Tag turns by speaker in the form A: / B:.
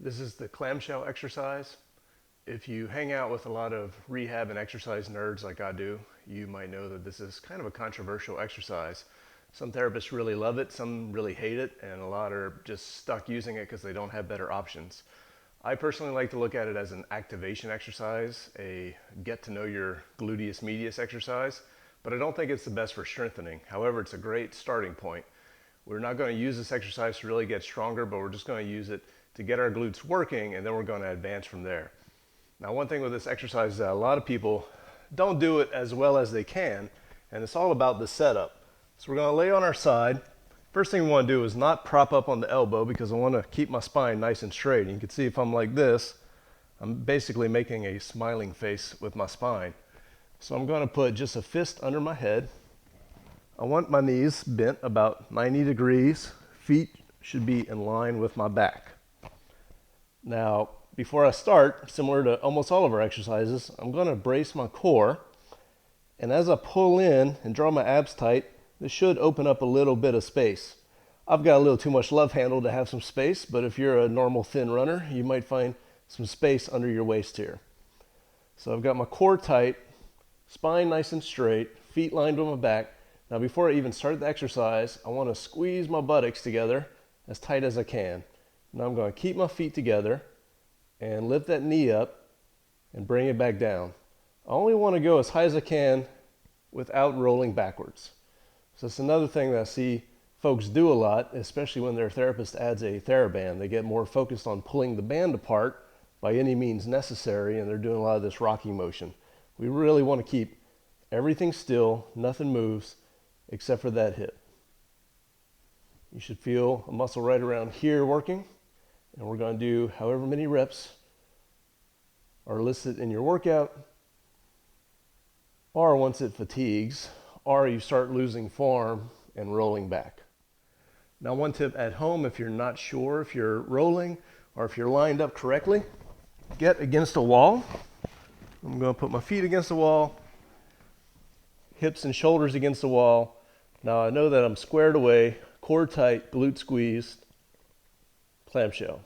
A: This is the clamshell exercise. If you hang out with a lot of rehab and exercise nerds like I do, you might know that this is kind of a controversial exercise. Some therapists really love it, some really hate it, and a lot are just stuck using it because they don't have better options. I personally like to look at it as an activation exercise, a get to know your gluteus medius exercise, but I don't think it's the best for strengthening. However, it's a great starting point. We're not going to use this exercise to really get stronger, but we're just going to use it to get our glutes working, and then we're going to advance from there. Now, one thing with this exercise is that a lot of people don't do it as well as they can, and it's all about the setup. So we're going to lay on our side. First thing we want to do is not prop up on the elbow because I want to keep my spine nice and straight. And you can see if I'm like this, I'm basically making a smiling face with my spine. So I'm going to put just a fist under my head. I want my knees bent about 90 degrees. Feet should be in line with my back. Now, before I start, similar to almost all of our exercises, I'm going to brace my core. And as I pull in and draw my abs tight, this should open up a little bit of space. I've got a little too much love handle to have some space, but if you're a normal thin runner, you might find some space under your waist here. So I've got my core tight, spine nice and straight, feet lined with my back. Now before I even start the exercise, I want to squeeze my buttocks together as tight as I can. Now I'm going to keep my feet together and lift that knee up and bring it back down. I only want to go as high as I can without rolling backwards. So it's another thing that I see folks do a lot, especially when their therapist adds a TheraBand. They get more focused on pulling the band apart by any means necessary, and they're doing a lot of this rocking motion. We really want to keep everything still, nothing moves except for that hip. You should feel a muscle right around here working, and we're going to do however many reps are listed in your workout, or once it fatigues, or you start losing form and rolling back. Now, one tip at home, if you're not sure if you're rolling or if you're lined up correctly, get against a wall. I'm going to put my feet against the wall, hips and shoulders against the wall. Now I know that I'm squared away, core tight, glute squeezed, clamshell.